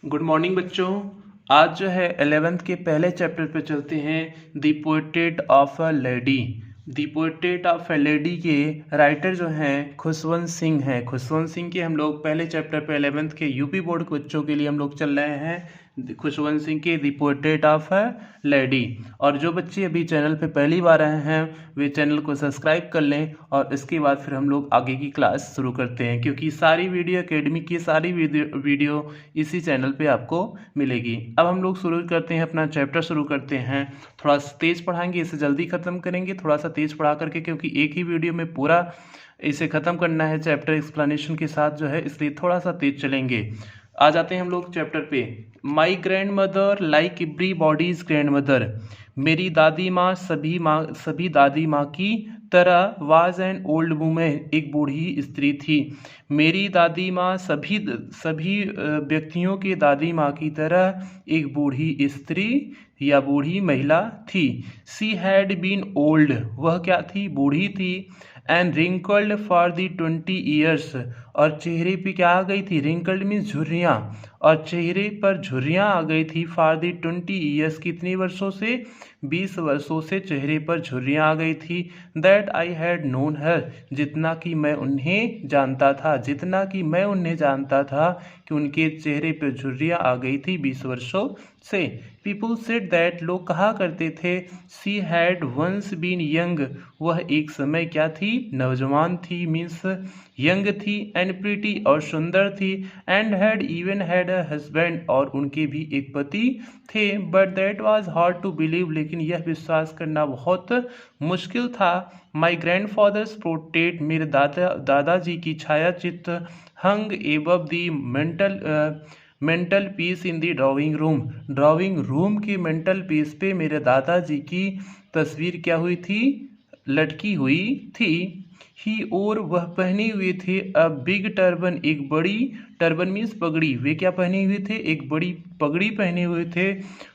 Good morning बच्चों। आज जो है 11th के पहले चैप्टर पे चलते हैं। The portrait of a lady. The portrait of a lady के राइटर जो हैं खुशवंत सिंह हैं। खुशवंत सिंह के हम लोग पहले चैप्टर पे 11th के यूपी बोर्ड के बच्चों के लिए हम लोग चल रहे हैं खुशवंत सिंह के the portrait of a lady. और जो बच्चे अभी चैनल पे पहली बार आए हैं वे चैनल को सब्सक्राइब कर लें और इसके बाद फिर हम लोग आगे की क्लास शुरू करते हैं, क्योंकि सारी वीडियो एकेडमी की सारी वीडियो इसी चैनल पे आपको मिलेगी। अब हम लोग शुरू करते हैं, अपना चैप्टर शुरू करते हैं। थोड़ा तेज पढ़ाएंगे, इसे जल्दी ख़त्म करेंगे, थोड़ा सा तेज पढ़ा करके, क्योंकि एक ही वीडियो में पूरा इसे ख़त्म करना है चैप्टर एक्सप्लेनेशन के साथ जो है, इसलिए थोड़ा सा तेज चलेंगे। आ जाते हैं हम लोग चैप्टर पे। My grand mother like every bodies grand mother. मेरी दादी माँ सभी दादी माँ की तरह वाज एन ओल्ड वुमेन, एक बूढ़ी स्त्री थी। मेरी दादी माँ सभी व्यक्तियों के दादी माँ की तरह एक बूढ़ी स्त्री या बूढ़ी महिला थी। सी हैड बीन ओल्ड, वह क्या थी? बूढ़ी थी। And wrinkled for the 20 years, और चेहरे पे क्या आ गई थी? रिंकल्ड मीन्स झुर्रियाँ, और चेहरे पर झुर्रियाँ आ गई थी। फॉर दी 20 ईयर्स, कितनी वर्षों से? 20 वर्षों से चेहरे पर झुर्रियाँ आ गई थी। दैट आई हैड नोन हर, जितना कि मैं उन्हें जानता था, जितना कि मैं उन्हें जानता था कि उनके चेहरे पर झुर्रियाँ आ गई थी 20 वर्षों से। पीपुल सेड दैट, लोग कहा करते थे, she had once been young, वह एक समय क्या थी? नौजवान थी, मीन्स यंग थी। एंड प्रीटी, और सुंदर थी। And had even had a husband, और उनके भी एक पति थे। But that was hard to believe, लेकिन यह विश्वास करना बहुत मुश्किल था। माई ग्रैंड फादर्स पोर्ट्रेट, मेरे दादाजी की छाया चित्र hung above the mantelpiece in the drawing room के मेंटल पीस पे मेरे दादाजी की तस्वीर क्या हुई थी? लटकी हुई थी। ही, और वह पहने हुए थे अ बिग टर्बन, एक बड़ी टर्बन मीन्स पगड़ी। वे क्या पहने हुए थे? एक बड़ी पगड़ी पहने हुए थे।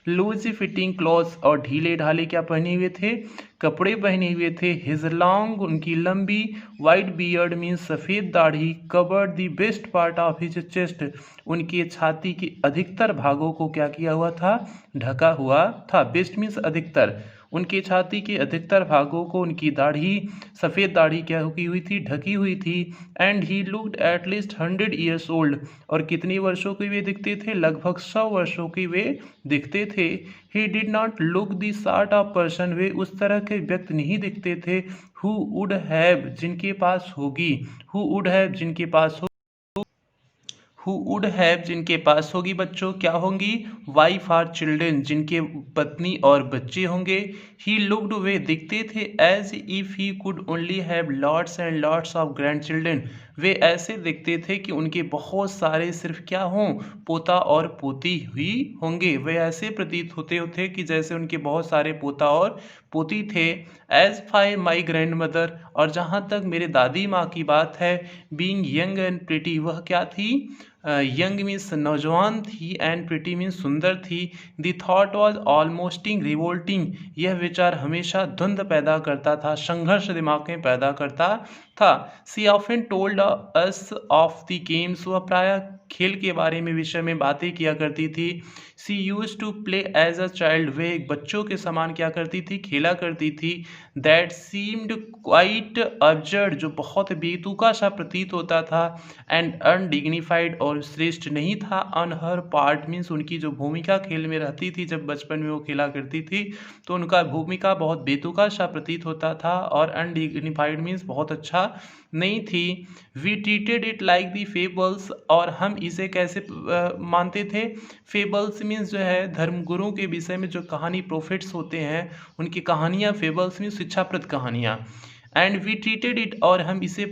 लूज फिटिंग क्लॉथ्स, और ढीले ढाले क्या पहने हुए थे? कपड़े पहने हुए थे। हिज लॉन्ग, उनकी लंबी वाइट बियर्ड मीन्स सफ़ेद दाढ़ी covered the best part of his chest, उनके छाती के अधिकतर भागों को क्या किया हुआ था? ढका हुआ था। बेस्ट मीन्स अधिकतर, उनके छाती के अधिकतर भागों को उनकी दाढ़ी, सफ़ेद दाढ़ी क्या की हुई थी? ढकी हुई थी। And he looked at least 100 years old, और कितनी वर्षों के वे दिखते थे? लगभग 100 वर्षों के वे दिखते थे। He did not look the sort of person, वे उस तरह के व्यक्ति नहीं दिखते थे। हु वुड हैव, जिनके पास होगी। हु वुड हैव, जिनके पास हो हु वुड हैव, जिनके पास होगी बच्चों, क्या होंगी? वाइफ और चिल्ड्रेन, जिनके पत्नी और बच्चे होंगे। ही लुक्ड, वे दिखते थे, as if he could only have lots and lots of grandchildren, वे ऐसे दिखते थे कि उनके बहुत सारे सिर्फ क्या हों? पोता और पोती ही होंगे। वे ऐसे प्रतीत होते थे कि जैसे उनके बहुत सारे पोता और पोती थे। As far my grand mother, और जहाँ तक मेरे दादी माँ की बात है, बीइंग यंग एंड प्रिटी, वह क्या थी? यंग मीन्स नौजवान थी, एंड प्रिटी मीन्स सुंदर थी। द थॉट वॉज ऑलमोस्टिंग रिवोल्टिंग, यह विचार हमेशा धुंध पैदा करता था, संघर्ष दिमाग में पैदा करता था। She often told us of the games, वह प्रायः खेल के बारे में विषय में बातें किया करती थी। She used to play as a child, वे एक बच्चों के समान क्या करती थी? खेला करती थी। दैट सीम्ड क्वाइट अब्जर्ड, जो बहुत बेतुका सा प्रतीत होता था। एंड अनडिग्निफाइड, और श्रेष्ठ नहीं था। ऑन हर पार्ट मीन्स, उनकी जो भूमिका खेल में रहती थी, जब बचपन में वो खेला करती थी, तो उनका भूमिका बहुत बेतुका सा प्रतीत होता था। और अनडिग्निफाइड मीन्स बहुत अच्छा नहीं थी। We treated it like the fables, और हम इसे कैसे मानते थे? फेबल्स मीन्स जो है धर्मगुरुओं के विषय में जो कहानी प्रोफेट्स होते हैं, उनकी कहानियाँ। फेबल्स मीन्स शिक्षाप्रद कहानियाँ। एंड वी ट्रीटेड इट, और हम इसे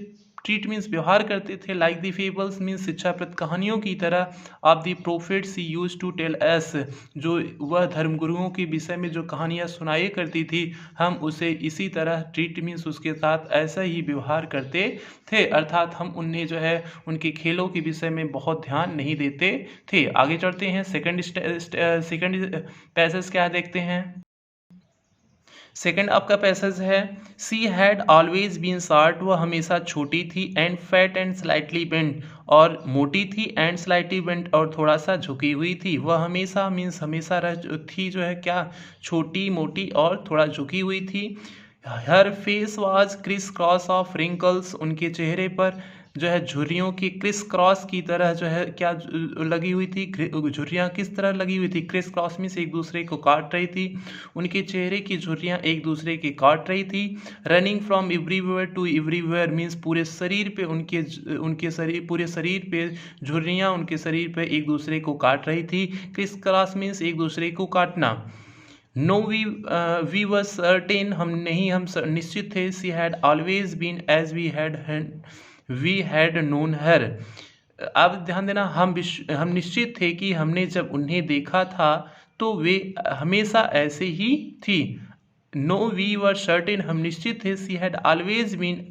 ट्रीट मीन्स व्यवहार करते थे, लाइक दी फेबल्स मीन्स शिक्षाप्रद कहानियों की तरह। Of the prophets used to tell us, जो वह धर्मगुरुओं के विषय में जो कहानियाँ सुनाई करती थी, हम उसे इसी तरह ट्रीट मीन्स उसके साथ ऐसा ही व्यवहार करते थे, अर्थात हम उन्हें जो है उनके खेलों के विषय में बहुत ध्यान नहीं देते थे। आगे चलते हैं, सेकंड पैसेज क्या देखते हैं। सेकेंड आपका पैसेज है, she had always been short, वह हमेशा छोटी थी। And fat and slightly bent, और मोटी थी, एंड स्लाइटली बेंट और थोड़ा सा झुकी हुई थी। वह हमेशा मीन्स हमेशा थी जो है क्या, छोटी मोटी और थोड़ा झुकी हुई थी। Her face was criss cross of wrinkles, उनके चेहरे पर जो है झुर्रियों की क्रिस क्रॉस की तरह जो है क्या लगी हुई थी। झुर्रियाँ किस तरह लगी हुई थी, क्रिस क्रॉस में से एक दूसरे को काट रही थी। उनके चेहरे की झुर्रियाँ एक दूसरे की काट रही थी। Running from everywhere to everywhere means पूरे शरीर पे उनके शरीर पूरे शरीर पे झुर्रियाँ उनके शरीर पे एक दूसरे को काट रही थी। क्रिस क्रॉस मीन्स एक दूसरे को काटना। नो वी वर सर्टेन, हम निश्चित थे। She had always been as we had known her. अब ध्यान देना, हम निश्चित थे कि हमने जब उन्हें देखा था तो वे हमेशा ऐसे ही थी। नो वी वर सर्टेन, हम निश्चित थे। She had always been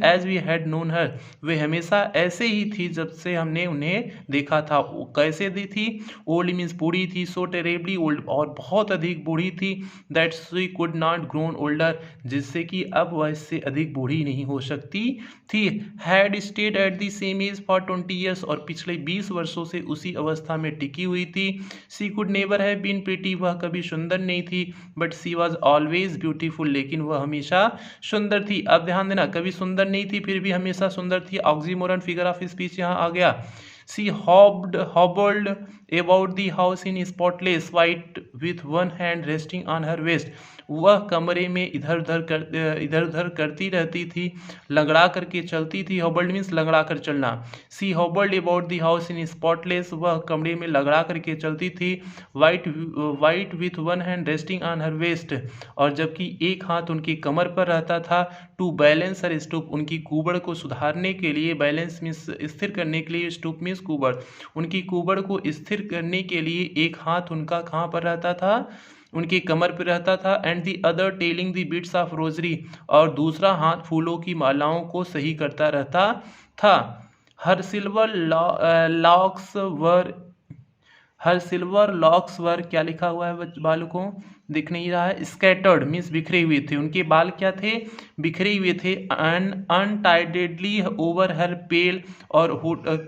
as we had known her, वे हमेशा ऐसे ही थी जब से हमने उन्हें देखा था। वो कैसे दी थी, ओल्ड मीन्स बूढ़ी थी, सो टेरेबली ओल्ड और बहुत अधिक बूढ़ी थी, that she could not grown older, जिससे कि अब वह इससे अधिक बूढ़ी नहीं हो सकती थी। Had stayed at the same age for 20 years, और पिछले 20 वर्षों से उसी अवस्था में टिकी हुई थी। She could never have been pretty, वह कभी सुंदर नहीं थी, but she was always beautiful, लेकिन वह हमेशा सुंदर थी। अब ध्यान देना, कभी सुंदर नहीं थी फिर भी हमेशा सुंदर थी। ऑक्सीमोरन फिगर ऑफ स्पीच यहाँ आ गया। She hobbled about the house in spotless white with one hand resting on her waist, वह कमरे में इधर उधर करती रहती थी, लंगड़ा करके चलती थी। हॉबल्ड मीन्स लंगड़ा कर चलना। She hobbled about the house in spotless, वह कमरे में लंगड़ा करके चलती थी। White with one hand resting on her waist, और जबकि एक हाथ उनकी कमर पर रहता था। टू बैलेंस हर स्टूप, उनकी कुबड़ को सुधारने के लिए, बैलेंस मीन्स स्थिर करने के लिए, स्टूप मीन्स कुबड़, उनकी कुबड़ को स्थिर करने के लिए एक हाथ उनका कहाँ पर रहता था, उनकी कमर पर रहता था। And the other telling the beads of rosary, और दूसरा हाथ फूलों की मालाओं को सही करता रहता था। हर सिल्वर लॉक्स वर क्या लिखा हुआ है बालकों, दिख नहीं रहा है। स्कैटर्ड मीन्स बिखरे हुए थे, उनके बाल क्या थे, बिखरे हुए थे। अनटाइटेडली ओवर हर पेल, और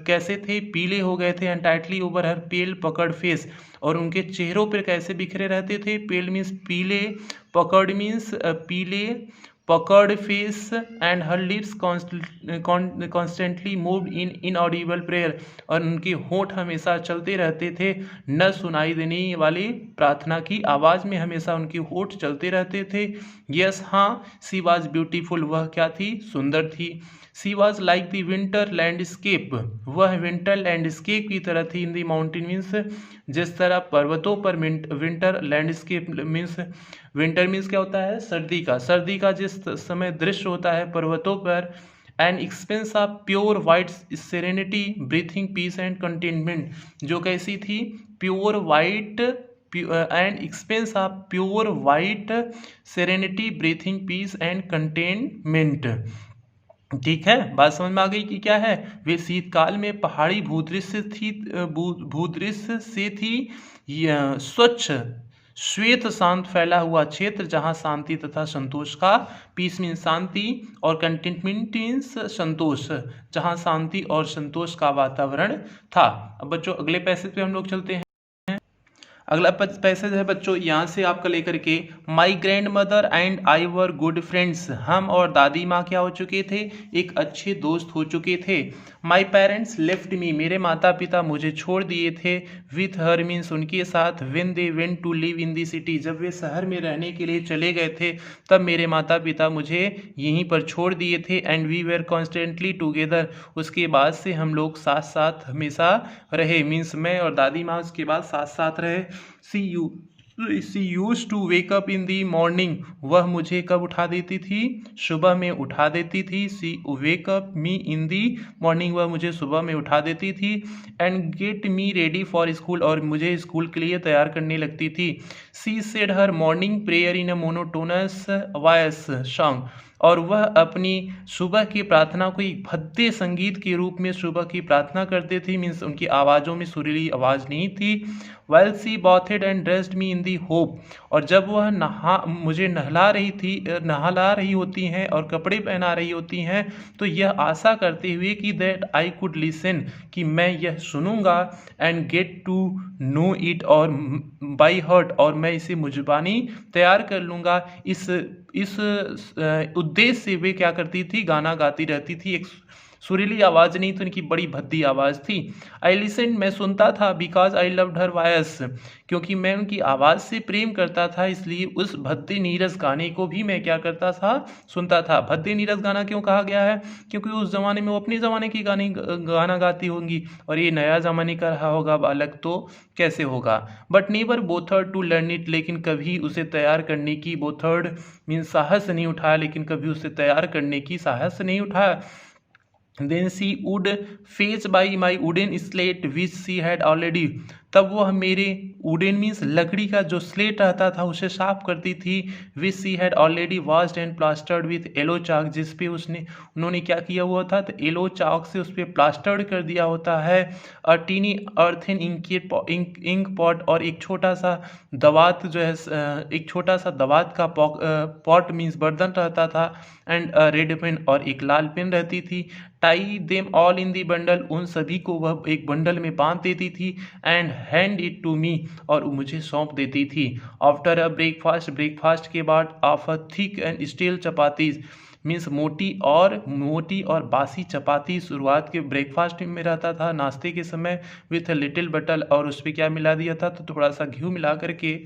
कैसे थे, पीले हो गए थे। अनटाइटली ओवर हर पेल पकड़ फेस, और उनके चेहरों पर कैसे बिखरे रहते थे। पेल मीन्स पीले, पकड़ मीन्स पीले पकड़ face, and her lips constantly moved in inaudible prayer, और उनके होंठ हमेशा चलते रहते थे न सुनाई देने वाली प्रार्थना की आवाज़ में, हमेशा उनके होंठ चलते रहते थे। यस हाँ, सी वॉज ब्यूटीफुल, वह क्या थी, सुंदर थी। She was like the winter landscape, वह विंटर लैंडस्केप की तरह थी। इन द माउंटेन मीन्स जिस तरह पर्वतों पर winter landscape means, winter means क्या होता है, सर्दी का जिस समय दृश्य होता है पर्वतों पर। An expanse of pure white serenity, breathing peace and contentment, जो कैसी थी, pure white, and expanse of pure white serenity, breathing peace and contentment. ठीक है, बात समझ में आ गई कि क्या है। वे शीतकाल में पहाड़ी भूदृश्य से थी स्वच्छ श्वेत शांत फैला हुआ क्षेत्र, जहां शांति तथा संतोष का, पीस मीन्स शांति और कंटेंटमेंट मीन्स संतोष, जहां शांति और संतोष का वातावरण था। अब बच्चों अगले पैसेज पे हम लोग चलते हैं। अगला पैसेज है बच्चों यहाँ से आपका लेकर के, my grand mother and I were good friends, हम और दादी माँ क्या हो चुके थे, एक अच्छे दोस्त हो चुके थे। माई पेरेंट्स लेफ्ट मी, मेरे माता पिता मुझे छोड़ दिए थे। विथ हर मीन्स उनके साथ। When they went to live in the city, जब वे शहर में रहने के लिए चले गए थे तब मेरे माता पिता मुझे यहीं पर छोड़ दिए थे। And we were constantly together, उसके बाद से हम लोग साथ साथ हमेशा रहे, मीन्स मैं और दादी माँ उसके बाद साथ साथ रहे। She used to wake up in the morning, वह मुझे कब उठा देती थी, सुबह में उठा देती थी। सी wake up me in the morning, वह मुझे सुबह में उठा देती थी। And get me ready for school, और मुझे स्कूल के लिए तैयार करने लगती थी। She said her morning prayer in a monotonous voice song, और वह अपनी सुबह की प्रार्थना को एक भद्दे संगीत के रूप में सुबह की प्रार्थना करते थे, मीन्स उनकी आवाज़ों में सुरीली आवाज़ नहीं थी। While she bathed and dressed me in the hope, और जब वह मुझे नहला रही होती हैं और कपड़े पहना रही होती हैं, तो यह आशा करते हुए कि दैट आई कुड लिसन, कि मैं यह सुनूंगा, and get to know it, और बाई हर्ट, और मैं इसे मुजबानी तैयार कर लूँगा। इस उद्देश्य से वे क्या करती थी, गाना गाती रहती थी। एक सुरीली आवाज़ नहीं तो इनकी बड़ी भद्दी आवाज़ थी। आई लिसन, मैं सुनता था, because I loved her voice, क्योंकि मैं उनकी आवाज़ से प्रेम करता था, इसलिए उस भद्दी नीरस गाने को भी मैं क्या करता था, सुनता था। भद्दी नीरस गाना क्यों कहा गया है, क्योंकि उस ज़माने में वो अपने ज़माने की गाना गाती होंगी, और ये नया ज़माने का रहा होगा बालक, तो कैसे होगा। But never bothered to learn it, लेकिन कभी उसे तैयार करने की, बोथर्ड मीन्स साहस नहीं उठाया, लेकिन कभी उसे तैयार करने की साहस नहीं उठाया। Then she would fetch by my wooden slate which she had already, तब वह मेरे वुडन मीन्स लकड़ी का जो स्लेट रहता था उसे साफ करती थी। Which she had already washed and plastered with yellow chalk, जिस पे उन्होंने क्या किया हुआ था, तो येलो चाक से उस पर प्लास्टर्ड कर दिया होता है। अ टीनी अर्थन इंक पॉट, और एक छोटा सा दवात जो है, एक छोटा सा दवात का पॉट मीन्स बर्तन रहता था। एंड रेड पेन, और एक लाल पेन रहती थी। Tie them all in the bundle, उन सभी को वह एक बंडल में बांध देती थी। And hand it to me, और मुझे सौंप देती थी। आफ्टर अ ब्रेकफास्ट के बाद, of a thick and steel chapatis, means मोटी और बासी चपाती शुरुआत के ब्रेकफास्ट में रहता था, नाश्ते के समय, विथ अ लिटिल बटल, और उस पर क्या मिला दिया था, तो थोड़ा सा घी मिला करके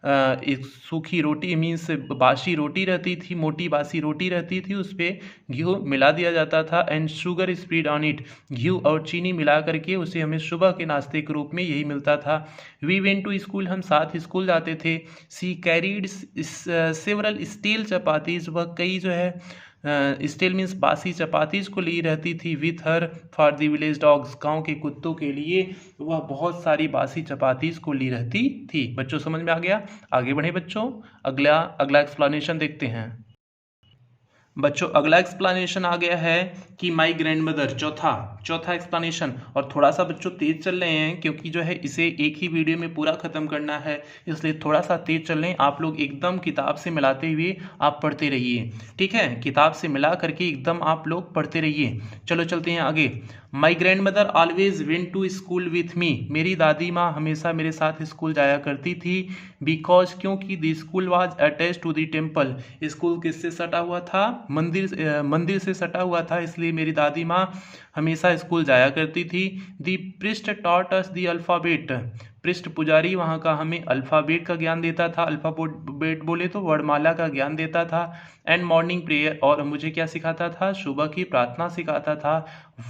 एक सूखी रोटी मीन्स बासी रोटी रहती थी, मोटी बासी रोटी रहती थी, उस पर घी मिला दिया जाता था। And sugar spread on it, घी और चीनी मिला करके उसे हमें सुबह के नाश्ते के रूप में यही मिलता था। वी वेंट टू स्कूल, हम साथ स्कूल जाते थे। सी कैरीड सेवरल स्टील चपातीज, वह कई जो है स्टील मीन्स बासी चपातीज को ली रहती थी। With her for the village dogs, गांव के कुत्तों के लिए वह बहुत सारी बासी चपातीज को ली रहती थी। बच्चों समझ में आ गया। आगे बढ़े बच्चों, अगला एक्सप्लेनेशन देखते हैं। बच्चों अगला एक्सप्लेनेशन आ गया है कि माई ग्रैंड मदर, चौथा एक्सप्लेनेशन। और थोड़ा सा बच्चों तेज चल रहे हैं, क्योंकि जो है इसे एक ही वीडियो में पूरा खत्म करना है, इसलिए थोड़ा सा तेज चल रहे हैं। आप लोग एकदम किताब से मिलाते हुए आप पढ़ते रहिए, ठीक है, किताब से मिला करके एकदम आप लोग पढ़ते रहिए। चलो चलते हैं आगे। My grand mother always went to school with me, मेरी दादी माँ हमेशा मेरे साथ स्कूल जाया करती थी। बिकॉज, क्योंकि the school was attach to the temple, school किससे सटा हुआ था, मंदिर से सटा हुआ था, इसलिए मेरी दादी माँ हमेशा स्कूल जाया करती थी। The priest taught us the alphabet, पृष्ठ पुजारी वहाँ का हमें अल्फ़ाबेट का ज्ञान देता था, अल्फ़ाबेट बोले तो वर्णमाला का ज्ञान देता था। एंड मॉर्निंग प्रेयर, और मुझे क्या सिखाता था, सुबह की प्रार्थना सिखाता था।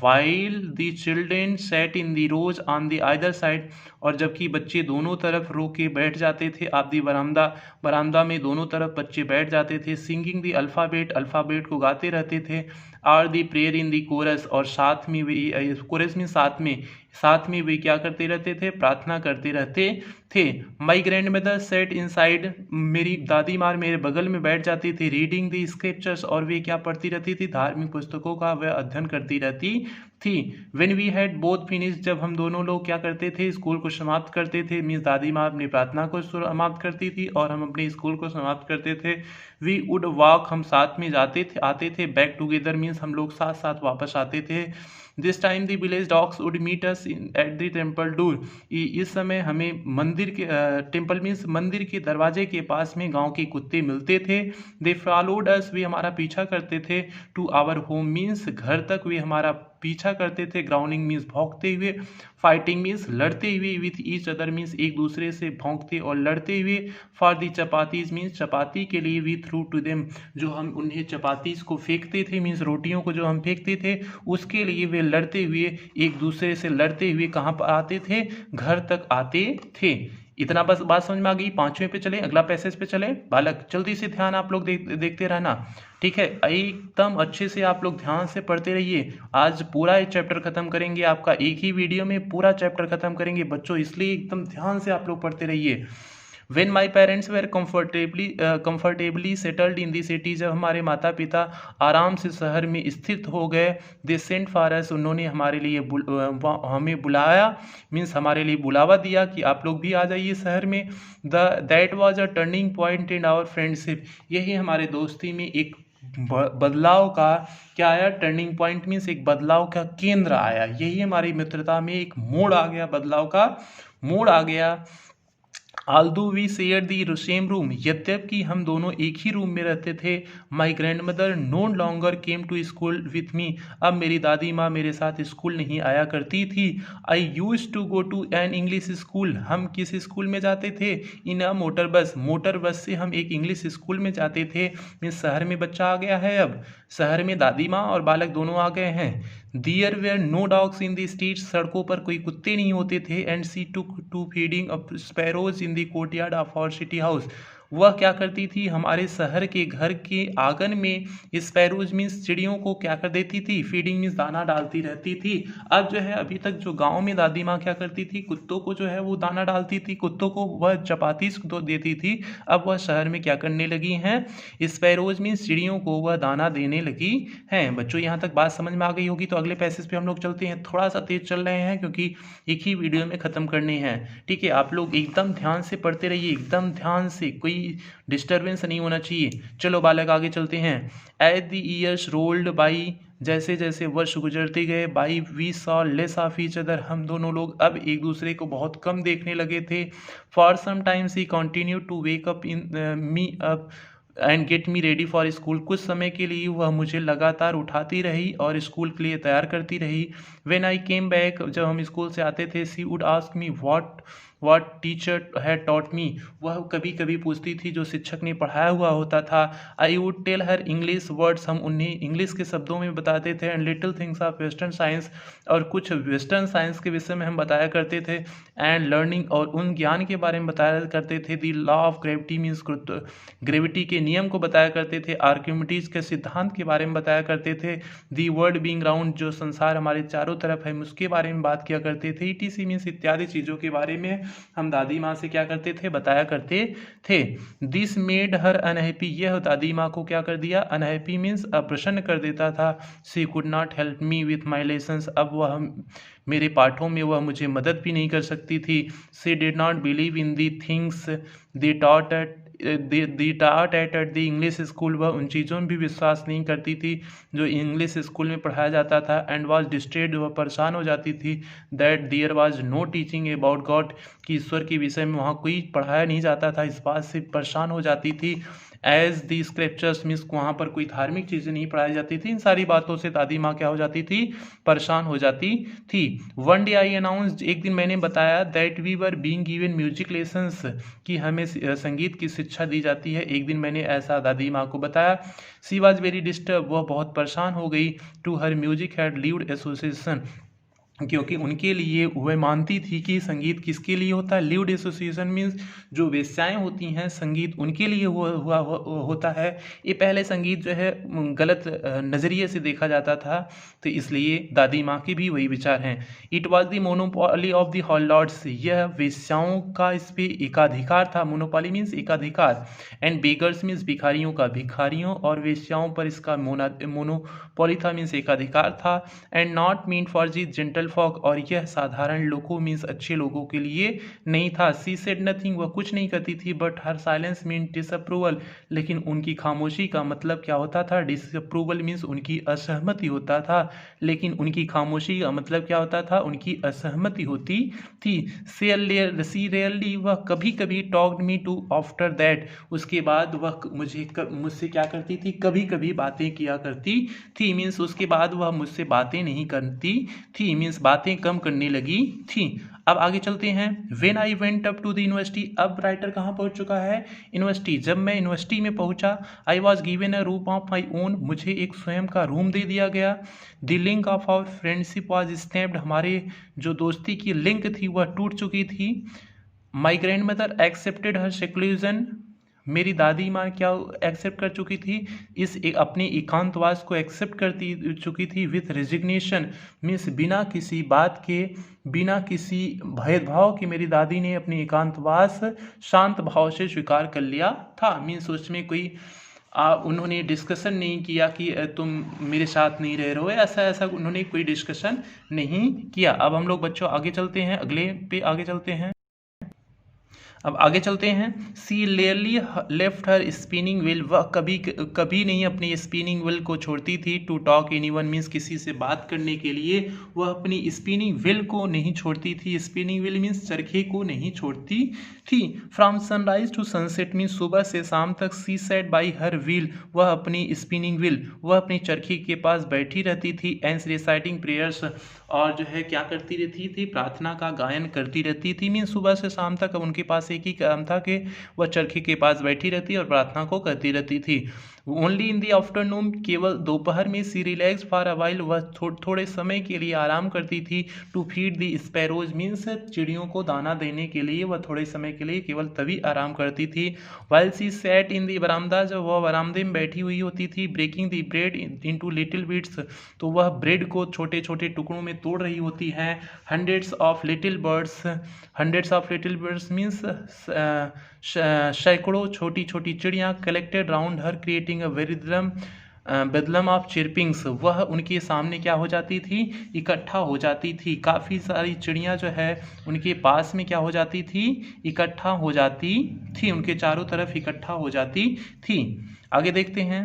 While the children sat in the rows on the either side, और जबकि बच्चे दोनों तरफ रो के बैठ जाते थे, आप दी बरामदा में दोनों तरफ बच्चे बैठ जाते थे। सिंगिंग द अल्फ़ाबेट को गाते रहते थे। Or the prayer in the chorus, और साथ में वे कोरस में साथ में वे क्या करते रहते थे, प्रार्थना करते रहते थे। My grand mother said inside, मेरी दादी माँ मेरे बगल में बैठ जाती थी। रीडिंग द स्क्रिप्चर्स, और वे क्या पढ़ती रहती थी, धार्मिक पुस्तकों का वह अध्ययन करती रहती थी। When we had both finish, जब हम दोनों लोग क्या करते थे, स्कूल को समाप्त करते थे, मीन्स दादी माँ अपनी प्रार्थना को समाप्त करती थी और हम अपने स्कूल को समाप्त करते थे। वी वुड वॉक, हम साथ में आते थे। बैक टुगेदर मीन्स हम लोग साथ साथ वापस आते थे। This time the village dogs would meet us at the temple door, इस समय हमें मंदिर के टेम्पल मीन्स मंदिर के दरवाजे के पास में गांव के कुत्ते मिलते थे। दे फॉलोड अस, वे हमारा पीछा करते थे। टू आवर होम मीन्स घर तक वे हमारा पीछा करते थे। ग्राउंडिंग मीन्स भौंकते हुए। फाइटिंग मीन्स लड़ते हुए। विथ ईच अदर मीन्स एक दूसरे से भौंकते और लड़ते हुए। फॉर दी चपातीज मीन्स चपाती के लिए। वी थ्रू टू देम, जो हम उन्हें चपातीज को फेंकते थे मीन्स रोटियों को जो हम फेंकते थे उसके लिए वे लड़ते हुए एक दूसरे से लड़ते हुए कहाँ पर आते थे, घर तक आते थे। इतना बस बात समझ में आ गई। 5वें पे चले, अगला पैसेज पे चले। बालक जल्दी से ध्यान आप लोग देखते रहना, ठीक है, एकदम अच्छे से आप लोग ध्यान से पढ़ते रहिए। आज पूरा एक चैप्टर खत्म करेंगे, आपका एक ही वीडियो में पूरा चैप्टर खत्म करेंगे बच्चों, इसलिए एकदम ध्यान से आप लोग पढ़ते रहिए। When my parents were comfortably settled in the city, जब हमारे माता पिता आराम से शहर में स्थित हो गए, दे सेंट फॉर अस, उन्होंने हमारे लिए हमें बुलाया, मीन्स हमारे लिए बुलावा दिया कि आप लोग भी आ जाइए शहर में। That was a turning point in our friendship, यही हमारे दोस्ती में एक बदलाव का क्या आया, टर्निंग पॉइंट मीन्स एक बदलाव का केंद्र आया, यही हमारी मित्रता में एक मोड़ आ गया, बदलाव का मोड़ आ गया। Although we share the same room, यद्यपि हम दोनों एक ही रूम में रहते थे, my grand mother no longer came to school with me, अब मेरी दादी माँ मेरे साथ स्कूल नहीं आया करती थी। I used to go to an English school, हम किस स्कूल में जाते थे, इन अ मोटर बस से हम एक इंग्लिश स्कूल में जाते थे। मीन्स शहर में बच्चा आ गया है, अब शहर में दादी माँ और बालक दोनों आ गए हैं। There were no dogs in the streets, सड़कों पर कोई कुत्ते नहीं होते थे। And she took to feeding of sparrows in the courtyard of our city house, वह क्या करती थी, हमारे शहर के घर के आंगन में स्पैरोज मीन्स चिड़ियों को क्या कर देती थी, फीडिंग मीन्स दाना डालती रहती थी। अब जो है अभी तक जो गांव में दादी माँ क्या करती थी, कुत्तों को जो है वो दाना डालती थी, कुत्तों को वह चपाती तो देती थी, अब वह शहर में क्या करने लगी हैं, स्पैरोज मीन्स चिड़ियों को वह दाना देने लगी हैं। बच्चों यहाँ तक बात समझ में आ गई होगी, तो अगले पैसेज पे हम लोग चलते हैं। थोड़ा सा तेज चल रहे हैं क्योंकि एक ही वीडियो में ख़त्म करने हैं, ठीक है। आप लोग एकदम ध्यान से पढ़ते रहिए, एकदम ध्यान से, कोई डिस्टर्बेंस नहीं होना चाहिए। चलो बालक आगे चलते हैं। As the years rolled by, जैसे जैसे वर्ष गुजरते गए, by we saw less of each other, हम दोनों लोग अब एक दूसरे को बहुत कम देखने लगे थे। For some times he continue to wake up in me up and get me ready for school, कुछ समय के लिए वह मुझे लगातार उठाती रही और स्कूल के लिए तैयार करती रही। व्हेन आई केम बैक, जब हम स्कूल से आते थे, she would ask me what teacher had taught me, वह कभी कभी पूछती थी जो शिक्षक ने पढ़ाया हुआ होता था। I would tell her English words, हम उन्हें इंग्लिश के शब्दों में बताते थे। And little things of western science, और कुछ वेस्टर्न साइंस के विषय में हम बताया करते थे। एंड लर्निंग, और उन ज्ञान के बारे में बताया करते थे। The law of gravity means gravity के नियम को बताया करते थे। आर्किमिडीज के सिद्धांत के बारे में बताया करते थे। दी वर्ल्ड बीइंग राउंड, जो संसार हमारे चारों तरफ है उसके बारे में बात किया करते थे। ईटीसी मीन्स इत्यादि चीज़ों के बारे में हम दादी माँ से क्या करते थे, बताया करते थे। दिस मेड हर अनहैप्पी, यह दादी माँ को क्या कर दिया, अनहैप्पी मीन्स अप्रसन्न कर देता था। She could not help me with my lessons, अब वह मेरे पाठों में वह मुझे मदद भी नहीं कर सकती थी। She did not believe in the things they taught at the English school, वह उन चीज़ों में भी विश्वास नहीं करती थी जो इंग्लिश स्कूल में पढ़ाया जाता था। एंड वॉज डिस्ट्रेड, वह परेशान हो जाती थी। That there was no teaching about God, कि ईश्वर के विषय में वहाँ कोई पढ़ाया नहीं जाता था, इस बात से परेशान हो जाती थी। एज दी स्क्रिप्चर्स मीन्स वहाँ पर कोई धार्मिक चीज़ें नहीं पढ़ाई जाती थी। इन सारी बातों से दादी माँ क्या हो जाती थी, परेशान हो जाती थी। वन डे आई अनाउंस्ड, एक दिन मैंने बताया, that we were being given music lessons, कि हमें संगीत की शिक्षा दी जाती है। एक दिन मैंने ऐसा दादी माँ को बताया। सी वॉज वेरी डिस्टर्ब, वह बहुत परेशान हो गई। To her music had lewd association, क्योंकि उनके लिए वह मानती थी कि संगीत किसके लिए होता है, लिव्ड एसोसिएशन मीन्स जो वेश्याएं होती हैं, संगीत उनके लिए हुआ होता है। ये पहले संगीत जो है गलत नज़रिए से देखा जाता था, तो इसलिए दादी माँ के भी वही विचार हैं। It was the monopoly of the harlots, यह वेश्याओं का इस पर एकाधिकार था। मोनोपोली मीन्स एकाधिकार। एंड बेगर्स मीन्स भिखारियों का, भिखारियों और वेश्याओं पर इसका मोनोपोली था मीन्स एकाधिकार था। And not mean for the gentle folk, और यह साधारण लोगों मीन्स अच्छे लोगों के लिए नहीं था। सी सेड नथिंग, वह कुछ नहीं करती थी। But her silence mean disapproval, लेकिन उनकी खामोशी का मतलब क्या होता था, डिसअप्रूवल मीन्स उनकी असहमति होता था। लेकिन उनकी खामोशी का मतलब क्या होता था, उनकी असहमति होती थी। सी रेयरली, वह कभी कभी talked me to after that, उसके बाद वह मुझसे क्या करती थी, कभी कभी बातें किया करती थी। मीन्स उसके बाद वह मुझसे बातें नहीं करती थी, मीन्स बातें कम करने लगी थी। अब आगे चलते हैं। When I went up to the university, अब राइटर कहाँ पहुँच चुका है, यूनिवर्सिटी। जब मैं यूनिवर्सिटी में पहुँचा, I was given a room of my own, मुझे एक स्वयं का रूम दे दिया गया। The link of our friendship was snapped, हमारे जो दोस्ती की लिंक थी वह टूट चुकी थी। My grand mother accepted her seclusion, मेरी दादी माँ क्या एक्सेप्ट कर चुकी थी, अपनी एकांतवास को एक्सेप्ट करती चुकी थी विथ रेजिग्नेशन, मीन्स बिना किसी बात के, बिना किसी भेदभाव के मेरी दादी ने अपनी एकांतवास शांत भाव से स्वीकार कर लिया था। मीन्स उसमें कोई उन्होंने डिस्कशन नहीं किया कि तुम मेरे साथ नहीं रह रहे हो, ऐसा उन्होंने कोई डिस्कशन नहीं किया। अब हम लोग बच्चों आगे चलते हैं, अगले पे आगे चलते हैं। अब आगे चलते हैं। She rarely left her spinning wheel, वह कभी कभी नहीं अपनी स्पिनिंग व्हील को छोड़ती थी। टू टॉक एनीवन मीन्स किसी से बात करने के लिए वह अपनी स्पिनिंग व्हील को नहीं छोड़ती थी। स्पिनिंग व्हील मीन्स चरखे को नहीं छोड़ती थी। From sunrise to sunset means सुबह से शाम तक। She sat by her wheel, वह अपनी स्पिनिंग व्हील, वह अपनी चरखी के पास बैठी रहती थी। एंड रिसाइटिंग प्रेयर्स, और जो है क्या करती रहती थी, प्रार्थना का गायन करती रहती थी। मीन्स सुबह से शाम तक अब उनके पास एक ही काम था कि वह चरखी के पास बैठी रहती और प्रार्थना को करती रहती थी। ओनली इन द आफ्टरनून, केवल दोपहर में। She relax for a while, वह थोड़े समय के लिए आराम करती थी। To feed the sparrows means चिड़ियों को दाना देने के लिए वह थोड़े समय के लिए केवल तभी आराम करती थी। While she sat in the बरामदा, जब वह बरामदे में बैठी हुई होती थी। Breaking the bread into little bits, तो वह ब्रेड को छोटे छोटे टुकड़ों में तोड़ रही होती है। Hundreds of little birds, hundreds of little birds means सैकड़ों छोटी छोटी चिड़ियाँ। Collected round her creating a bedlam of chirpings, वह उनके सामने क्या हो जाती थी, इकट्ठा हो जाती थी। काफ़ी सारी चिड़ियाँ जो है उनके पास में क्या हो जाती थी, इकट्ठा हो जाती थी, उनके चारों तरफ इकट्ठा हो जाती थी। आगे देखते हैं।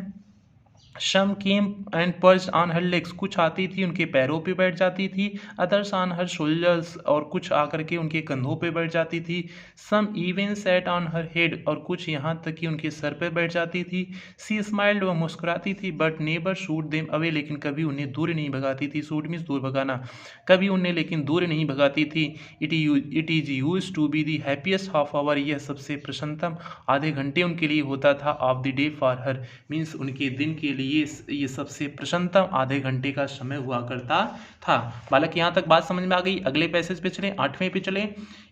Some came and perched on her legs, कुछ आती थी उनके पैरों पे बैठ जाती थी। Others on her shoulders, और कुछ आकर के उनके कंधों पे बैठ जाती थी। Some even sat on her head, और कुछ यहाँ तक कि उनके सर पे बैठ जाती थी। She smiled, वह मुस्कुराती थी। But never shooed them away, लेकिन कभी उन्हें दूर नहीं भगाती थी। Shoot means दूर भगाना, कभी उन्हें लेकिन दूर नहीं भगाती थी। It is used to be the happiest half hour, यह सबसे प्रसन्नतम आधे घंटे उनके लिए होता था। Of the day for her means उनके दिन के लिए ये सबसे प्रसन्नतम आधे घंटे का समय हुआ करता था। बालक यहाँ तक बात समझ में आ गई। अगले पैसेज पे चले, 8वें पे चले।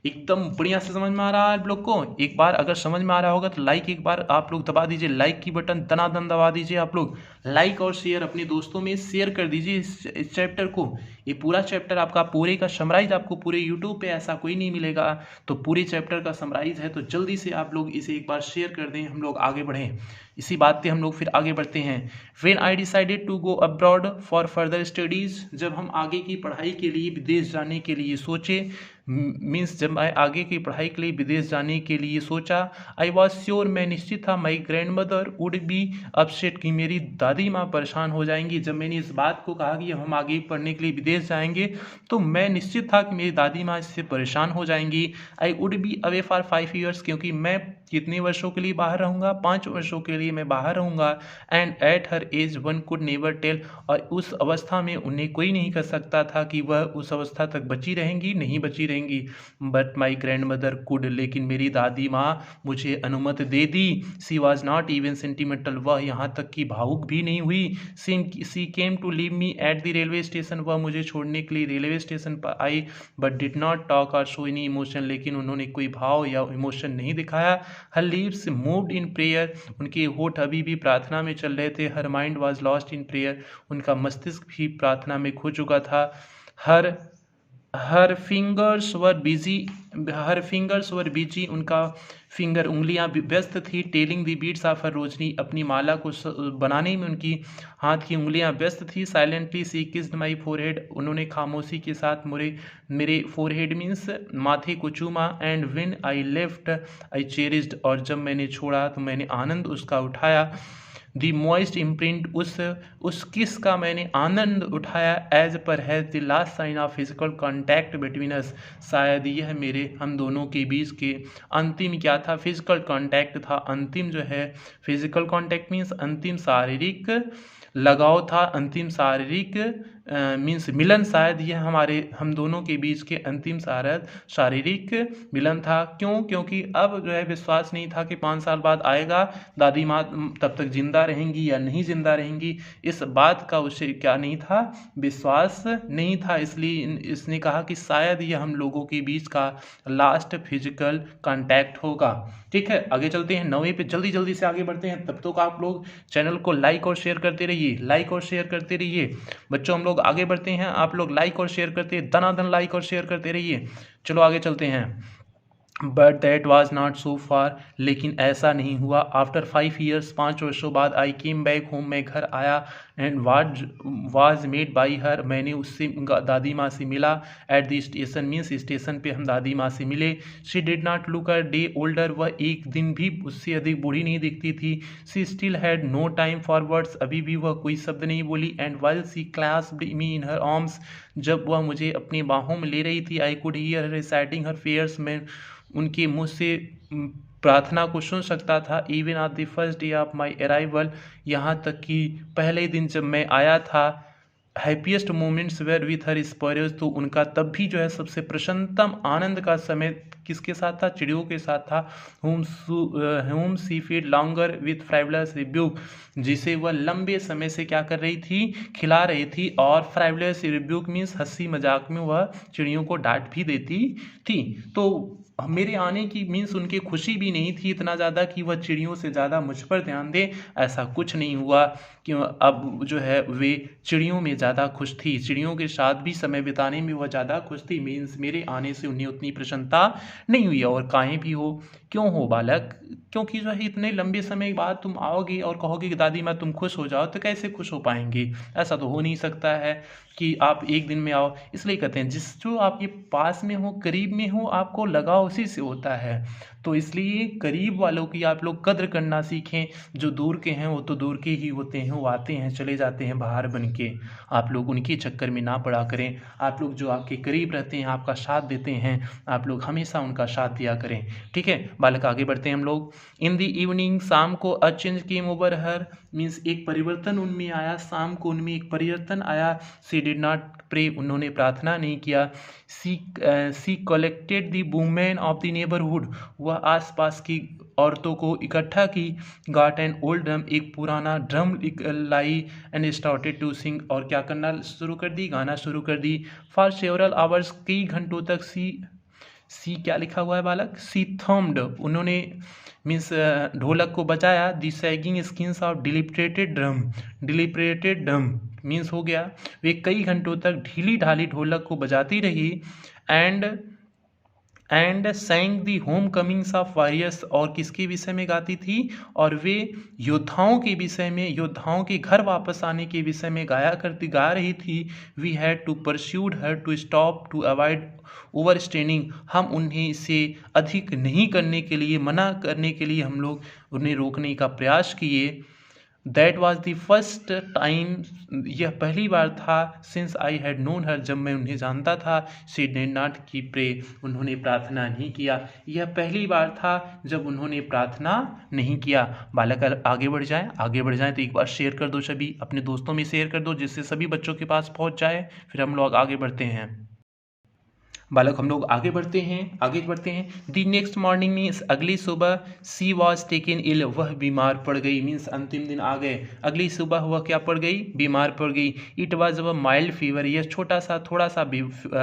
एकदम बढ़िया से समझ में आ रहा है आप लोग को। एक बार अगर समझ में आ रहा होगा तो लाइक एक बार आप लोग दबा दीजिए, लाइक की बटन दनादन दबा दीजिए। आप लोग लाइक और शेयर अपने दोस्तों में शेयर कर दीजिए इस चैप्टर को। ये पूरा चैप्टर आपका पूरे का समराइज आपको पूरे यूट्यूब पे ऐसा कोई नहीं मिलेगा, तो पूरे चैप्टर का समराइज है, तो जल्दी से आप लोग इसे एक बार शेयर कर दें, हम लोग आगे बढ़ें। इसी बात पे हम लोग फिर आगे बढ़ते हैं। When I decided to go abroad for further studies, जब हम आगे की पढ़ाई के लिए विदेश जाने के लिए सोचे, मीन्स जब मैं आगे की पढ़ाई के लिए विदेश जाने के लिए सोचा। आई वॉज श्योर, मैं निश्चित था। My grand mother would be upset, कि मेरी दादी माँ परेशान हो जाएंगी। जब मैंने इस बात को कहा कि हम आगे पढ़ने के लिए विदेश जाएंगे, तो मैं निश्चित था कि मेरी दादी माँ इससे परेशान हो जाएंगी। I would be away for 5 years, क्योंकि मैं कितने वर्षों के लिए बाहर रहूँगा, 5 वर्षों के लिए मैं बाहर रहूँगा। And at her age one could never tell, और उस अवस्था में उन्हें कोई नहीं कर सकता था कि वह उस अवस्था तक बची रहेंगी नहीं बची रहेंगी। But my grand mother could, लेकिन मेरी दादी माँ मुझे अनुमति दे दी। She was not even sentimental, वह यहाँ तक कि भावुक भी नहीं हुई। She came to leave me at the railway station, वह मुझे छोड़ने के लिए रेलवे स्टेशन पर आई। But did not talk or show any emotion, लेकिन उन्होंने कोई भाव या इमोशन नहीं दिखाया। Her lips moved in prayer, उनके होठ अभी भी प्रार्थना में चल रहे थे। Her mind was lost in prayer, उनका मस्तिष्क भी प्रार्थना में खो चुका था। हर फिंगर्स वर बिजी, उनका फिंगर उंगलियां व्यस्त थी। Telling the beads of her rosary, अपनी माला को बनाने में उनकी हाथ की उंगलियां व्यस्त थी। Silently she kissed my forehead, उन्होंने खामोशी के साथ मेरे फोरहेड मीन्स माथे को चूमा। And when I left I cherished, और जब मैंने छोड़ा तो मैंने आनंद उसका उठाया। दी मॉइस्ट इम्प्रिंट, उस किस का मैंने आनंद उठाया। As perhaps the last sign of physical contact between us, शायद यह मेरे हम दोनों के बीच के अंतिम क्या था, फिजिकल कॉन्टैक्ट था। अंतिम जो है फिजिकल कॉन्टैक्ट मीन्स अंतिम शारीरिक लगाव था, अंतिम शारीरिक मीन्स मिलन शायद यह हम दोनों के बीच के अंतिम शारीरिक मिलन था। क्यों? क्योंकि अब जो है विश्वास नहीं था कि 5 साल बाद आएगा, दादी माँ तब तक जिंदा रहेंगी या नहीं जिंदा रहेंगी, इस बात का उसे क्या नहीं था, विश्वास नहीं था। इसलिए इसने कहा कि शायद यह हम लोगों के बीच का लास्ट फिजिकल कांटेक्ट होगा। ठीक है, आगे चलते हैं 9वीं पे, जल्दी जल्दी से आगे बढ़ते हैं। तब तक आप लोग चैनल को लाइक और शेयर करते रहिए, लाइक और शेयर करते रहिए बच्चों। हम लोग आगे बढ़ते हैं, आप लोग लाइक और शेयर करते, दनादन लाइक और शेयर करते रहिए। चलो आगे चलते हैं। But that was not so far, लेकिन ऐसा नहीं हुआ। आफ्टर 5 ईयर्स, 5 वर्षों बाद, आई केम बैक होम, मैं घर आया, and was made by her, मैंने उससे दादी माँ से मिला। At the station, means station पे हम दादी माँ से मिले। She did not look a day older, वह एक दिन भी उससे अधिक बूढ़ी नहीं दिखती थी। She still had no time for words, अभी भी वह कोई शब्द नहीं बोली। And while she clasped me in her arms, जब वह मुझे अपनी बाहों में ले रही थी, I could hear her reciting her prayers, मैं उनके मुँह से प्रार्थना को सुन सकता था। Even on the first day of my arrival, यहाँ तक कि पहले दिन जब मैं आया था, happiest moments where with her स्पॉयर्स, तो उनका तब भी जो है सबसे प्रसन्नतम आनंद का समय किसके साथ था? चिड़ियों के साथ था। Whom she fed longer with frivolous rebuke, जिसे वह लंबे समय से क्या कर रही थी? खिला रही थी। और फ्राइवलस रिब्यूक मीन्स हंसी मजाक में वह चिड़ियों को डांट भी देती थी। तो मेरे आने की मीन्स उनकी खुशी भी नहीं थी इतना ज़्यादा कि वह चिड़ियों से ज़्यादा मुझ पर ध्यान दे, ऐसा कुछ नहीं हुआ। क्यों? अब जो है वे चिड़ियों में ज़्यादा खुश थी, चिड़ियों के साथ भी समय बिताने में वह ज़्यादा खुश थी। मीन्स मेरे आने से उन्हें उतनी प्रसन्नता नहीं हुई। और काहे भी हो, क्यों हो बालक? क्योंकि जो है इतने लंबे समय बाद तुम आओगे और कहोगे कि दादी माँ तुम खुश हो जाओ, तो कैसे खुश हो पाएंगे? ऐसा तो हो नहीं सकता है कि आप एक दिन में आओ। इसलिए कहते हैं जिस जो आपके पास में हो, करीब में हो, आपको लगाव उसी से होता है। तो इसलिए करीब वालों की आप लोग कद्र करना सीखें। जो दूर के हैं वो तो दूर के ही होते हैं, वो आते हैं चले जाते हैं बाहर बन के, आप लोग उनके चक्कर में ना पड़ा करें। आप लोग जो आपके करीब रहते हैं, आपका साथ देते हैं, आप लोग हमेशा उनका साथ दिया करें। ठीक है बालक, आगे बढ़ते हैं हम लोग। इन द इवनिंग, शाम को, a change came over her, means एक परिवर्तन उनमें आया, शाम को उनमें एक परिवर्तन आया। सी डिड नॉट प्रे, उन्होंने प्रार्थना नहीं किया। She collected the women of the neighbourhood, वह आसपास की औरतों को इकट्ठा की। गॉट एन ओल्ड ड्रम, एक पुराना ड्रम लाई, एंड स्टार्टेड टू सिंग, और क्या करना शुरू कर दी? गाना शुरू कर दी। फॉर सेवरल आवर्स, कई घंटों तक। सी क्या लिखा हुआ है बालक? सी थम्ड, उन्होंने मीन्स ढोलक को बजाया। The sagging skins of dilapidated drum, dilapidated drum means हो गया वे कई घंटों तक ढीली ढाली ढोलक को बजाती रही। And sang the homecomings of warriors, और किसके विषय में गाती थी? और वे योद्धाओं के विषय में, योद्धाओं के घर वापस आने के विषय में गा रही थी। We had to persuade her to stop to avoid overstraining, हम उन्हें इसे अधिक नहीं करने के लिए, मना करने के लिए हम लोग उन्हें रोकने का प्रयास किए। That was the first time, यह पहली बार था। सिंस आई हैड नोन हर, जब मैं उन्हें जानता था। शी डिड नॉट की प्रे, उन्होंने प्रार्थना नहीं किया। यह पहली बार था जब उन्होंने प्रार्थना नहीं किया। बालक आगे बढ़ जाएं, आगे बढ़ जाएं तो एक बार शेयर कर दो, सभी अपने दोस्तों में शेयर कर दो जिससे सभी बच्चों के पास पहुंच जाए। फिर हम लोग आगे बढ़ते हैं। बालक हम लोग आगे बढ़ते हैं। दी नेक्स्ट मॉर्निंग मीन्स अगली सुबह। सी वॉज टेकन इल, वह बीमार पड़ गई, मीन्स अंतिम दिन आ गए। अगली सुबह वह क्या पड़ गई? बीमार पड़ गई। It was a mild fever, यह छोटा सा थोड़ा सा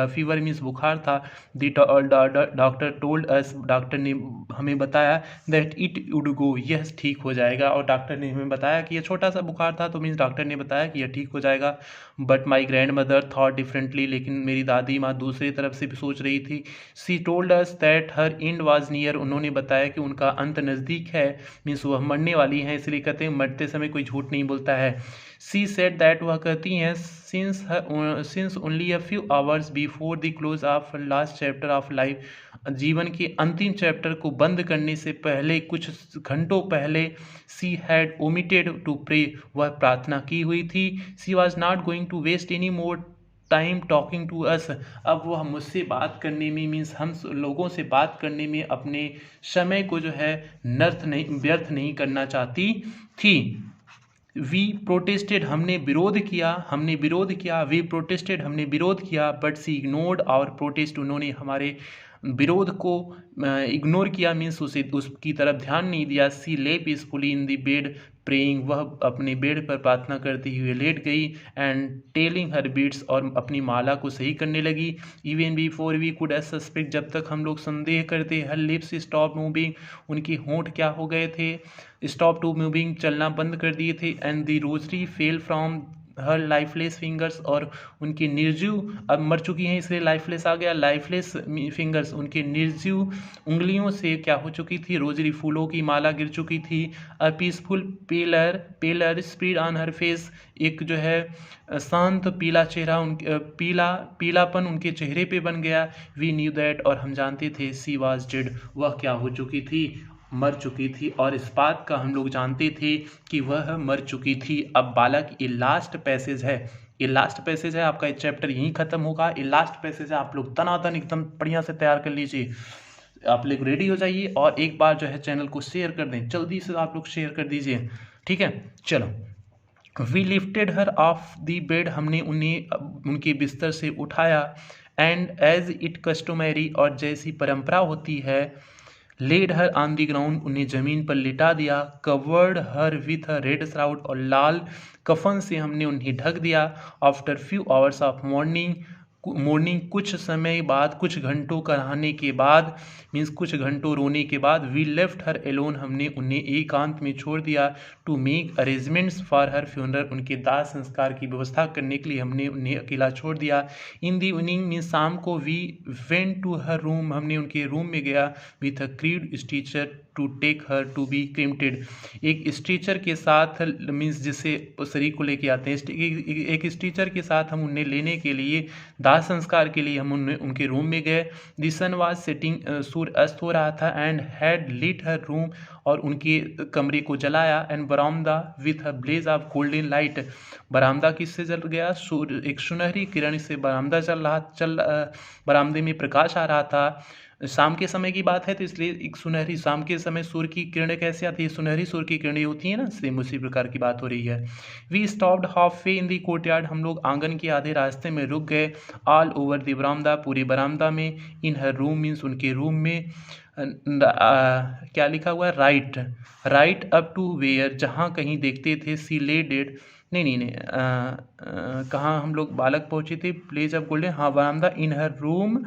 फीवर मीन्स बुखार था। दी डॉक्टर टोल्ड अस, डॉक्टर ने हमें बताया दैट इट वुड गो, यह ठीक हो जाएगा। और डॉक्टर ने हमें बताया कि यह छोटा सा बुखार था, तो मीन्स डॉक्टर ने बताया कि यह ठीक हो जाएगा। But my grand mother thought differently, लेकिन मेरी दादी माँ दूसरी तरफ से सोच रही थी। सी told us that her and was near, उन्होंने बताया कि उनका अंत नज़दीक है, मीन्स वह मरने वाली हैं। इसलिए कहते हैं मरते समय कोई झूठ नहीं बोलता है। सी सेड दैट, वह कहती हैं, since only a few hours before the close of last chapter of life, जीवन के अंतिम चैप्टर को बंद करने से पहले, कुछ घंटों पहले, she had omitted to pray, वह प्रार्थना की हुई थी। She was not going to waste any more time talking to us, अब वह मुझसे बात करने में, मीन्स हम लोगों से बात करने में अपने समय को जो है व्यर्थ नहीं करना चाहती थी। वी प्रोटेस्टेड, हमने विरोध किया, वी प्रोटेस्टेड, हमने विरोध किया, but she ignored our protest, उन्होंने हमारे विरोध को इग्नोर किया, मीन्स उसकी तरफ ध्यान नहीं दिया। सी ले पीसफुली इन दी बेड प्रेइंग, वह अपने बेड पर प्रार्थना करती हुए लेट गई। एंड टेलिंग हर बीट्स, और अपनी माला को सही करने लगी। Even before we could suspect, जब तक हम लोग संदेह करते, हर लिप्स स्टॉप मूविंग, उनके होंठ क्या हो गए थे, स्टॉप टू मूविंग, चलना बंद कर दिए थे। And the rosary fell from her lifeless fingers, और उनकी निर्जीव, अब मर चुकी हैं इसलिए लाइफलेस आ गया, लाइफलेस फिंगर्स, उनके निर्जीव उंगलियों से क्या हो चुकी थी, रोजरी फूलों की माला गिर चुकी थी। A peaceful pallor spread on her face, एक जो है शांत पीला चेहरा, उनके पीलापन उनके चेहरे पे बन गया। वी न्यू दैट, और हम जानते थे, सी वाज डेड, वह क्या हो चुकी थी, मर चुकी थी। और इस बात का हम लोग जानते थे कि वह मर चुकी थी। अब बालक, ये लास्ट पैसेज है, आपका ये चैप्टर यहीं खत्म होगा। ये लास्ट पैसेज है, आप लोग तनातन एकदम बढ़िया से तैयार कर लीजिए, आप लोग रेडी हो जाइए। और एक बार जो है चैनल को शेयर कर दें, जल्दी से आप लोग शेयर कर दीजिए, ठीक है। चलो, we lifted her off the bed, हमने उन्हें उनके बिस्तर से उठाया। एंड एज इट कस्टमरी, और जैसी परंपरा होती है, laid her on the ground, उन्हें जमीन पर लिटा दिया। Covered her with a red shroud, और लाल कफन से हमने उन्हें ढक दिया। After few hours of morning, कुछ समय बाद, कुछ घंटों का रहने के बाद, मीन्स कुछ घंटों रोने के बाद, वी लेफ्ट हर एलोन, हमने उन्हें एकांत में छोड़ दिया। To make arrangements for her funeral, उनके दाह संस्कार की व्यवस्था करने के लिए हमने उन्हें अकेला छोड़ दिया। इन दी इवनिंग, मीन्स शाम को, we went to her room, हमने उनके रूम में गया। With a crude stretcher to take her to be cremated, एक स्टीचर के साथ, मीन्स जिससे शरीर को लेके आते हैं, एक स्टीचर के साथ हम उन्हें लेने के लिए, दाह संस्कार के लिए हम उनके रूम में गए। द सन वाज सेटिंग, सूर्य अस्त हो रहा था। And had lit her room, और उनके कमरे को जलाया। एंड बरामदा with a blaze of golden light, बरामदा किससे जल गया, सूर्य, एक सुनहरी किरण से बरामदा बरामदे में प्रकाश आ रहा था। शाम के समय की बात है तो इसलिए एक सुनहरी, शाम के समय सूर्य की किरणें कैसे आती है, सुनहरी सूर्य की किरणें होती है ना, सेम उसी प्रकार की बात हो रही है। We stopped halfway in the courtyard, हम लोग आंगन के आधे रास्ते में रुक गए। ऑल ओवर दी बरामदा, पूरी बरामदा में। इन हर रूम, मीन्स उनके रूम में। क्या लिखा हुआ है, राइट अप टू वेयर, जहाँ कहीं देखते थे। सी ले डेड, नहीं, कहाँ हम लोग बालक पहुँचे थे, प्लेस ऑफ गोल्डन, हाँ बरामदा। In her room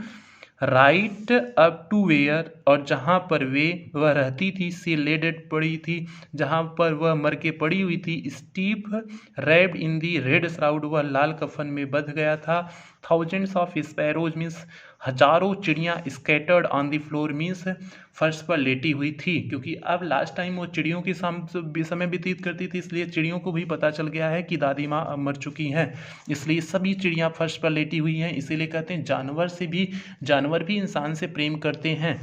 right up to where, और जहाँ पर वह रहती थी। सी लेडेड, पड़ी थी, जहाँ पर वह मर के पड़ी हुई थी। Steep wrapped in the red shroud, वह लाल कफन में बंध गया था। थाउजेंड्स ऑफ स्पैरोज, मीन्स हजारों चिड़ियाँ, scattered on the floor, means फर्श पर लेटी हुई थी। क्योंकि अब लास्ट टाइम वो चिड़ियों के समय व्यतीत करती थी, इसलिए चिड़ियों को भी पता चल गया है कि दादी माँ अब मर चुकी हैं, इसलिए सभी चिड़ियाँ फर्श पर लेटी हुई हैं। इसीलिए कहते हैं जानवर भी इंसान से प्रेम करते हैं।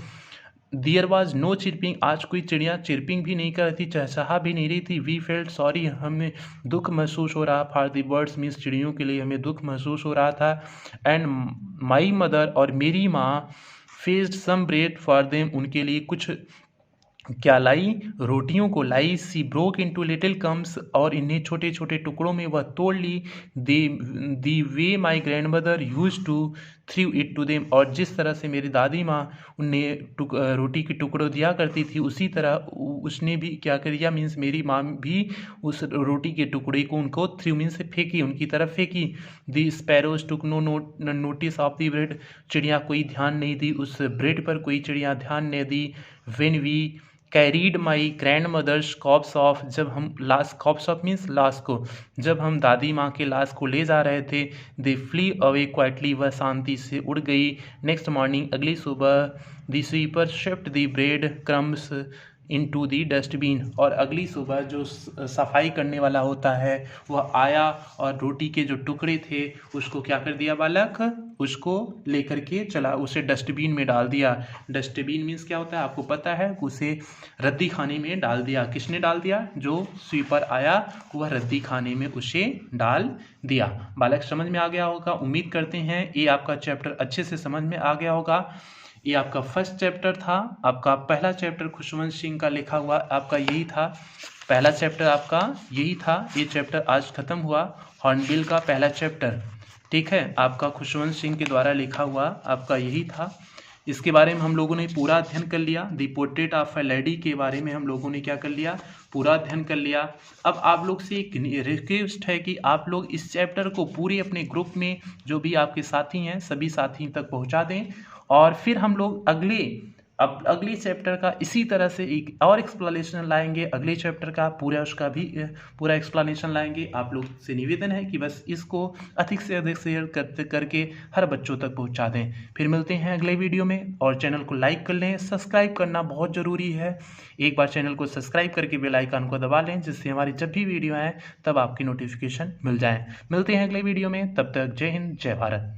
देयर वॉज नो चिरपिंग, आज कोई चिड़िया चिरपिंग भी नहीं कर रही थी, चहचहा भी नहीं रही थी। वी फेल्ट सॉरी, हमें दुख महसूस हो रहा, फॉर द बर्ड्स, मीन्स चिड़ियों के लिए हमें दुख महसूस हो रहा था। एंड माई मदर, और मेरी माँ, fetched some bread for them, उनके लिए कुछ क्या लाई, रोटियों को लाई। She broke into little crumbs, और इन्हें छोटे छोटे टुकड़ों में वह तोड़ ली। The way my grand mother used to throw it to them, और जिस तरह से मेरी दादी माँ उन्हें रोटी के टुकड़ों दिया करती थी, उसी तरह उसने भी क्या कर दिया, मीन्स मेरी माँ भी उस रोटी के टुकड़े को उनको थ्रू मीन्स से फेंकी, उनकी तरफ फेंकी। The sparrows took no notice of the bread, चिड़िया कोई ध्यान नहीं दी उस ब्रेड पर, कोई चिड़िया ध्यान नहीं दी। When we carried my grandmother's corpse off, जब हम लाश, कॉप्स ऑफ मीन्स लाश को, जब हम दादी माँ के लाश को ले जा रहे थे। दे फ्ली अवे क्वाइटली, वह शांति से उड़ गई। नेक्स्ट मॉर्निंग, अगली सुबह, the sweeper shift the bread crumbs into the dustbin, और अगली सुबह जो सफाई करने वाला होता है वह आया और रोटी के जो टुकड़े थे उसको क्या कर दिया बालक, उसको लेकर के चला, उसे डस्टबिन में डाल दिया। डस्टबिन मीन्स क्या होता है आपको पता है, उसे रद्दी खाने में डाल दिया। किसने डाल दिया, जो स्वीपर आया वह रद्दी खाने में उसे डाल दिया। बालक समझ में आ गया होगा, उम्मीद करते हैं ये आपका चैप्टर अच्छे से समझ में आ गया होगा। ये आपका फर्स्ट चैप्टर था, आपका पहला चैप्टर खुशवंत सिंह का लिखा हुआ आपका यही था। पहला चैप्टर आपका यही था, ये चैप्टर आज खत्म हुआ, हॉर्नबिल का पहला चैप्टर। ठीक है, आपका खुशवंत सिंह के द्वारा लिखा हुआ आपका यही था। इसके बारे में हम लोगों ने पूरा अध्ययन कर लिया। The portrait of a lady के बारे में हम लोगों ने क्या कर लिया, पूरा अध्ययन कर लिया। अब आप लोग से एक रिक्वेस्ट है कि आप लोग इस चैप्टर को पूरे अपने ग्रुप में जो भी आपके साथी हैं सभी साथी तक पहुंचा दें, और फिर हम लोग अगले चैप्टर का इसी तरह से एक और एक्सप्लेनेशन लाएंगे। अगले चैप्टर का उसका भी पूरा एक्सप्लेनेशन लाएंगे। आप लोग से निवेदन है कि बस इसको अधिक से अधिक शेयर करके हर बच्चों तक पहुंचा दें। फिर मिलते हैं अगले वीडियो में, और चैनल को लाइक कर लें, सब्सक्राइब करना बहुत ज़रूरी है। एक बार चैनल को सब्सक्राइब करके बेल आइकन को दबा लें, जिससे हमारी जब भी वीडियो आए तब आपकी नोटिफिकेशन मिल जाए। मिलते हैं अगले वीडियो में, तब तक जय हिंद, जय भारत।